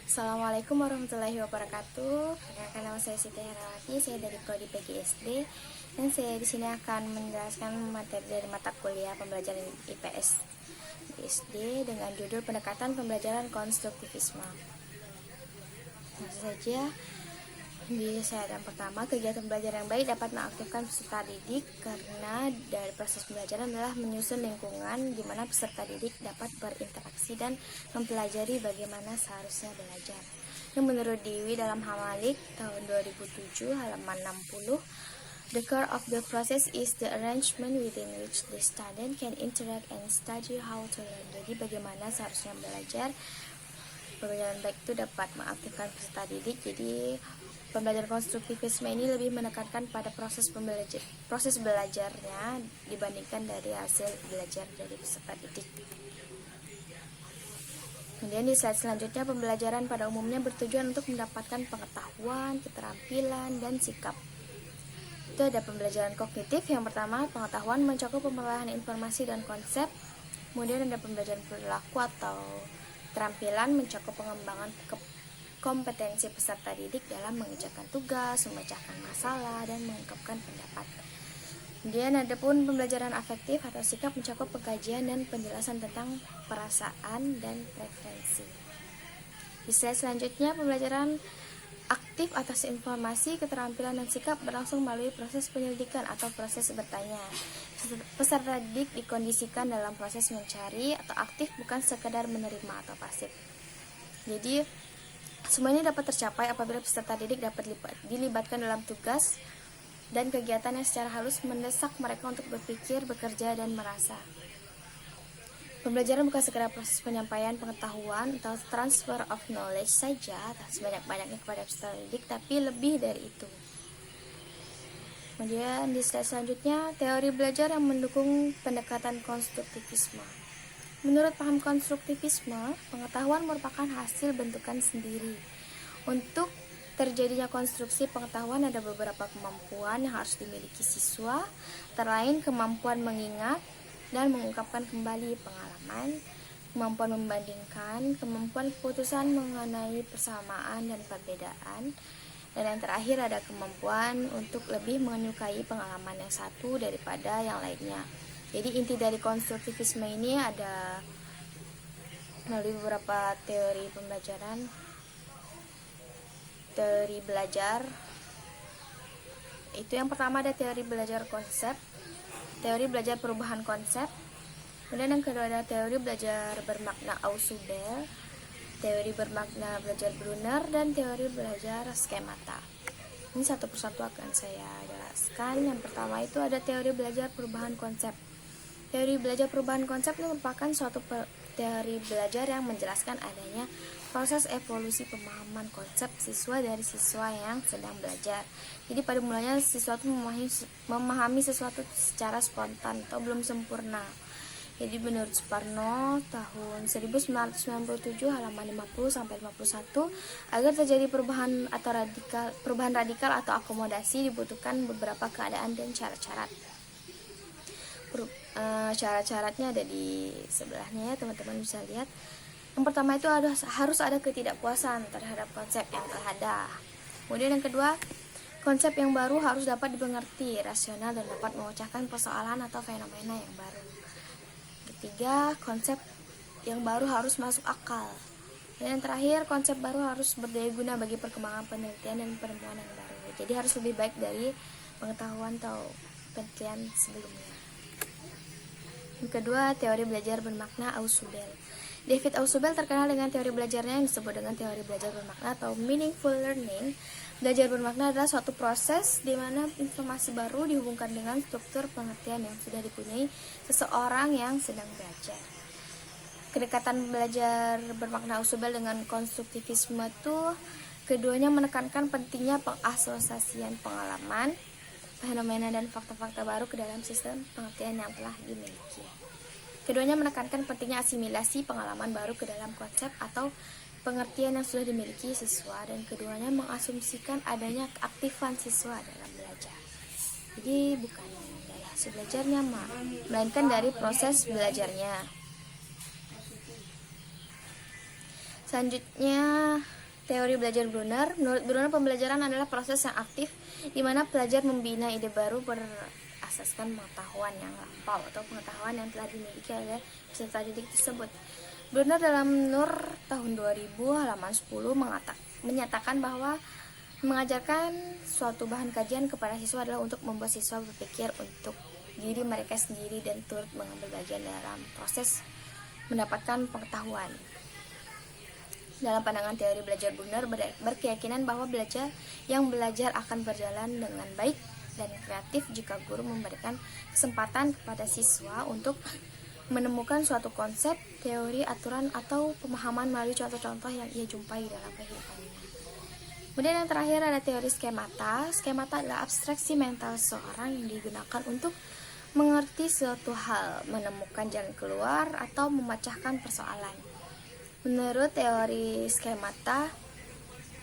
Assalamualaikum warahmatullahi wabarakatuh. Perkenalkan, nama saya Siti Herawati, saya dari Prodi PGSD dan saya di sini akan menjelaskan materi dari mata kuliah pembelajaran IPS PGSD dengan judul pendekatan pembelajaran konstruktivisme. Langsung saja. Di slide yang pertama, kegiatan belajar yang baik dapat mengaktifkan peserta didik karena dari proses pembelajaran adalah menyusun lingkungan di mana peserta didik dapat berinteraksi dan mempelajari bagaimana seharusnya belajar. Yang menurut Dewi dalam Hamalik tahun 2007 halaman 60, the core of the process is the arrangement within which the student can interact and study how to learn. Jadi bagaimana seharusnya belajar. Pembelajaran baik itu dapat mengaktifkan peserta didik. Jadi pembelajaran konstruktivisme ini lebih menekankan pada proses belajarnya dibandingkan dari hasil belajar dari peserta didik. Kemudian di slide selanjutnya, pembelajaran pada umumnya bertujuan untuk mendapatkan pengetahuan, keterampilan, dan sikap. Itu ada pembelajaran kognitif. Yang pertama, pengetahuan mencakup pengolahan informasi dan konsep. Kemudian ada pembelajaran perilaku atau keterampilan mencakup pengembangan kompetensi peserta didik dalam mengerjakan tugas, memecahkan masalah, dan mengungkapkan pendapat. Kemudian ada pun pembelajaran afektif atau sikap mencakup pengkajian dan penjelasan tentang perasaan dan preferensi. Di slide selanjutnya, pembelajaran aktif atas informasi, keterampilan, dan sikap berlangsung melalui proses penyelidikan atau proses bertanya. Peserta didik dikondisikan dalam proses mencari atau aktif, bukan sekedar menerima atau pasif. Jadi semuanya dapat tercapai apabila peserta didik dapat dilibatkan dalam tugas dan kegiatan yang secara halus mendesak mereka untuk berpikir, bekerja, dan merasa. Pembelajaran bukan sekedar proses penyampaian pengetahuan atau transfer of knowledge saja sebanyak-banyaknya kepada peserta didik, tapi lebih dari itu. Kemudian di slide selanjutnya, teori belajar yang mendukung pendekatan konstruktivisme. Menurut paham konstruktivisme, pengetahuan merupakan hasil bentukan sendiri. Untuk terjadinya konstruksi pengetahuan ada beberapa kemampuan yang harus dimiliki siswa, terlain kemampuan mengingat dan mengungkapkan kembali pengalaman, kemampuan membandingkan, kemampuan keputusan mengenai persamaan dan perbedaan, dan yang terakhir ada kemampuan untuk lebih menyukai pengalaman yang satu daripada yang lainnya. Jadi inti dari konstruktivisme ini ada melalui beberapa teori pembelajaran, teori belajar. Itu yang pertama ada teori belajar konsep, teori belajar perubahan konsep. Kemudian yang kedua ada teori belajar bermakna Ausubel, teori bermakna belajar Brunner, dan teori belajar skemata. Ini satu persatu akan saya jelaskan. Yang pertama itu ada teori belajar perubahan konsep. Teori belajar perubahan konsep ini merupakan suatu teori belajar yang menjelaskan adanya proses evolusi pemahaman konsep siswa dari siswa yang sedang belajar. Jadi pada mulanya siswa itu memahami sesuatu secara spontan atau belum sempurna. Jadi menurut Suparno tahun 1997 halaman 50 sampai 51, agar terjadi perubahan radikal atau akomodasi dibutuhkan beberapa keadaan dan syarat-syarat. Syarat-syaratnya ada di sebelahnya ya, teman-teman bisa lihat. Yang pertama itu harus ada ketidakpuasan terhadap konsep yang telah ada. Kemudian yang kedua, konsep yang baru harus dapat dimengerti, rasional, dan dapat memecahkan persoalan atau fenomena yang baru. Ketiga, konsep yang baru harus masuk akal. Dan yang terakhir, konsep baru harus berdaya guna bagi perkembangan penelitian dan penemuan yang baru. Jadi harus lebih baik dari pengetahuan atau penelitian sebelumnya. Yang kedua, teori belajar bermakna Ausubel. David Ausubel terkenal dengan teori belajarnya yang disebut dengan teori belajar bermakna atau meaningful learning. Belajar bermakna adalah suatu proses di mana informasi baru dihubungkan dengan struktur pengertian yang sudah dipunyai seseorang yang sedang belajar. Kedekatan belajar bermakna Ausubel dengan konstruktivisme itu keduanya menekankan pentingnya pengasosiasian pengalaman, fenomena, dan fakta-fakta baru ke dalam sistem pengertian yang telah dimiliki. Keduanya menekankan pentingnya asimilasi pengalaman baru ke dalam konsep atau pengertian yang sudah dimiliki siswa, dan keduanya mengasumsikan adanya keaktifan siswa dalam belajar. Jadi bukan dari hasil belajarnya, melainkan dari proses belajarnya. Selanjutnya, teori belajar Brunner. Menurut Brunner, pembelajaran adalah proses yang aktif di mana pelajar membina ide baru berasaskan pengetahuan yang lampau atau pengetahuan yang telah dimiliki oleh peserta didik tersebut. Brunner dalam Nur tahun 2000 halaman 10 menyatakan bahwa mengajarkan suatu bahan kajian kepada siswa adalah untuk membuat siswa berpikir untuk diri mereka sendiri dan turut mengambil bagian dalam proses mendapatkan pengetahuan. Dalam pandangan teori belajar Brunner berkeyakinan bahwa yang belajar akan berjalan dengan baik dan kreatif jika guru memberikan kesempatan kepada siswa untuk menemukan suatu konsep, teori, aturan, atau pemahaman melalui contoh-contoh yang ia jumpai dalam kehidupannya. Kemudian yang terakhir ada teori skemata. Skemata adalah abstraksi mental seseorang yang digunakan untuk mengerti suatu hal, menemukan jalan keluar, atau memecahkan persoalan. Menurut teori skemata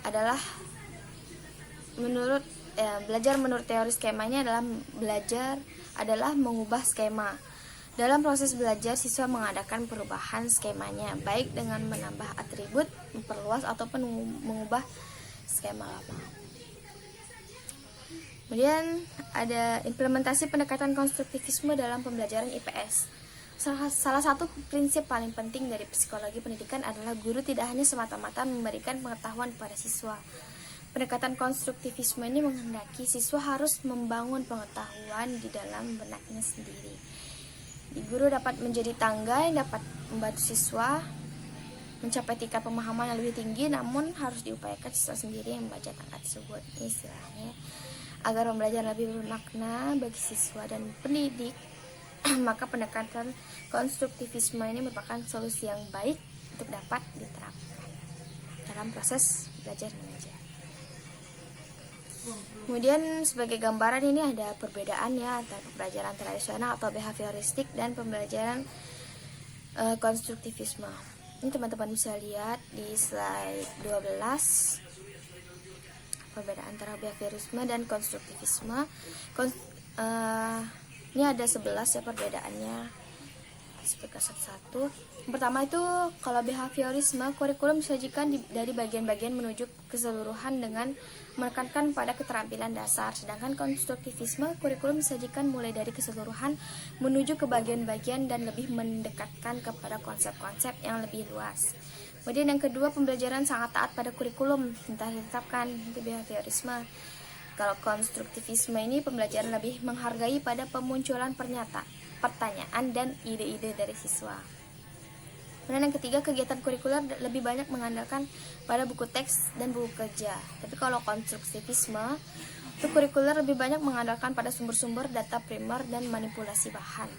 adalah belajar menurut teori skemanya adalah mengubah skema. Dalam proses belajar, siswa mengadakan perubahan skemanya, baik dengan menambah atribut, memperluas, ataupun mengubah skema lama. Kemudian ada implementasi pendekatan konstruktivisme dalam pembelajaran IPS. Salah satu prinsip paling penting dari psikologi pendidikan adalah guru tidak hanya semata-mata memberikan pengetahuan kepada siswa. Pendekatan konstruktivisme ini menghendaki siswa harus membangun pengetahuan di dalam benaknya sendiri. Guru dapat menjadi tangga yang dapat membantu siswa mencapai tingkat pemahaman yang lebih tinggi, namun harus diupayakan siswa sendiri yang membaca tangga tersebut. Istilahnya, agar pembelajaran lebih bermakna bagi siswa dan pendidik, maka pendekatan konstruktivisme ini merupakan solusi yang baik untuk dapat diterapkan dalam proses belajar mengajar. Kemudian sebagai gambaran ini ada perbedaannya antara pembelajaran tradisional atau behavioristik dan pembelajaran konstruktivisme. Ini teman-teman bisa lihat di slide 12 perbedaan antara behaviorisme dan konstruktivisme. Ini ada 11 ya perbedaannya. Sebagai satu-satu. Yang pertama itu kalau behaviorisme, kurikulum disajikan dari bagian-bagian menuju keseluruhan dengan menekankan pada keterampilan dasar. Sedangkan konstruktivisme, kurikulum disajikan mulai dari keseluruhan menuju ke bagian-bagian dan lebih mendekatkan kepada konsep-konsep yang lebih luas. Kemudian yang kedua, pembelajaran sangat taat pada kurikulum yang telah ditetapkan di behaviorisme. Kalau konstruktivisme ini pembelajaran lebih menghargai pada pemunculan pertanyaan dan ide-ide dari siswa. Kemudian yang ketiga, kegiatan kurikuler lebih banyak mengandalkan pada buku teks dan buku kerja. Tapi kalau konstruktivisme, itu kurikuler lebih banyak mengandalkan pada sumber-sumber data primer dan manipulasi bahan.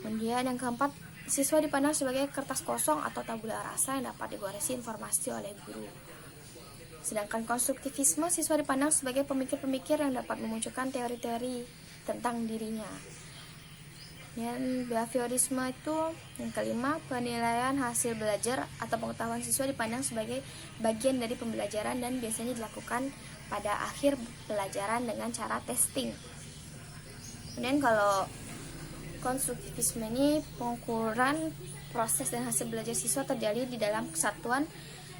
Kemudian yang keempat, siswa dipandang sebagai kertas kosong atau tabula rasa yang dapat digoresi informasi oleh guru. Sedangkan konstruktivisme, siswa dipandang sebagai pemikir-pemikir yang dapat memunculkan teori-teori tentang dirinya. Dan behaviorisme itu yang kelima, penilaian hasil belajar atau pengetahuan siswa dipandang sebagai bagian dari pembelajaran dan biasanya dilakukan pada akhir pelajaran dengan cara testing. Kemudian kalau konstruktivisme ini pengukuran proses dan hasil belajar siswa terjadi di dalam kesatuan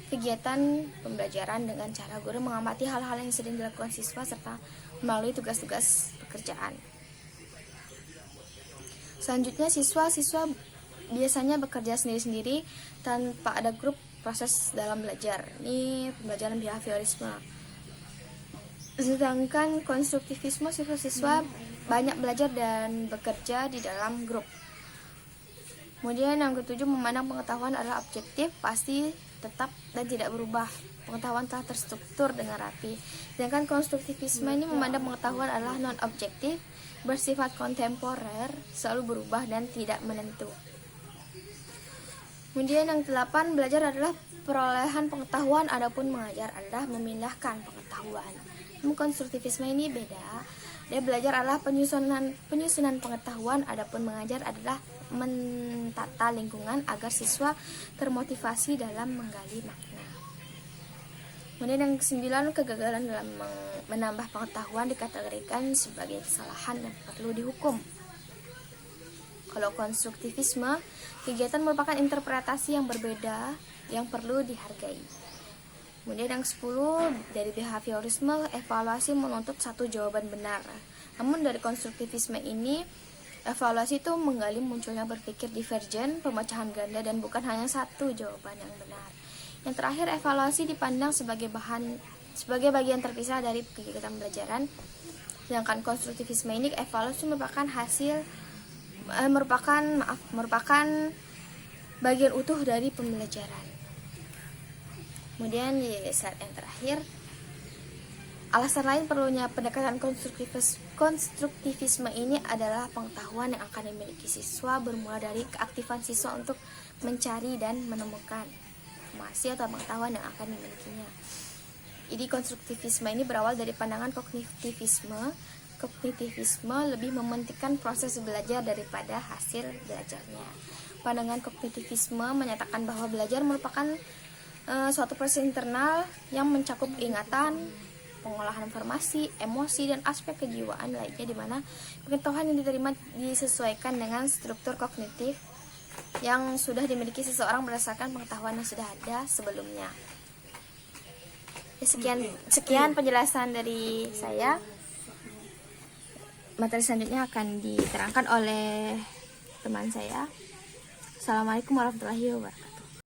kegiatan pembelajaran dengan cara guru mengamati hal-hal yang sedang dilakukan siswa serta melalui tugas-tugas pekerjaan. Selanjutnya, siswa biasanya bekerja sendiri-sendiri tanpa ada grup proses dalam belajar. Ini pembelajaran behaviorisme. Sedangkan konstruktivisme, siswa-siswa banyak belajar dan bekerja di dalam grup. Kemudian yang ketujuh, memandang pengetahuan adalah objektif, pasti, tetap, dan tidak berubah. Pengetahuan telah terstruktur dengan rapi. Sedangkan konstruktivisme ini memandang pengetahuan adalah non-objektif, bersifat kontemporer, selalu berubah dan tidak menentu. Kemudian yang kedelapan, belajar adalah perolehan pengetahuan, adapun mengajar adalah memindahkan pengetahuan. Namun konstruktivisme ini beda. Dia belajar adalah penyusunan pengetahuan, adapun mengajar adalah mentata lingkungan agar siswa termotivasi dalam menggali makna. Kemudian yang kesembilan, kegagalan dalam menambah pengetahuan dikategorikan sebagai kesalahan yang perlu dihukum. Kalau konstruktivisme, kegiatan merupakan interpretasi yang berbeda yang perlu dihargai. Kemudian yang 10, dari behaviorisme, evaluasi menuntut satu jawaban benar. Namun dari konstruktivisme ini, evaluasi itu menggali munculnya berpikir divergen, pemecahan ganda, dan bukan hanya satu jawaban yang benar. Yang terakhir, evaluasi dipandang sebagai bagian terpisah dari kegiatan pembelajaran. Sedangkan konstruktivisme ini, evaluasi merupakan bagian utuh dari pembelajaran. Kemudian di slide yang terakhir, alasan lain perlunya pendekatan konstruktivisme ini adalah pengetahuan yang akan dimiliki siswa bermula dari keaktifan siswa untuk mencari dan menemukan informasi atau pengetahuan yang akan dimilikinya. Jadi konstruktivisme ini berawal dari pandangan kognitivisme. Kognitivisme lebih mementingkan proses belajar daripada hasil belajarnya. Pandangan kognitivisme menyatakan bahwa belajar merupakan suatu proses internal yang mencakup ingatan, pengolahan informasi, emosi, dan aspek kejiwaan lainnya, di mana pengetahuan yang diterima disesuaikan dengan struktur kognitif yang sudah dimiliki seseorang berdasarkan pengetahuan yang sudah ada sebelumnya. Sekian penjelasan dari saya. Materi selanjutnya akan diterangkan oleh teman saya. Assalamualaikum warahmatullahi wabarakatuh.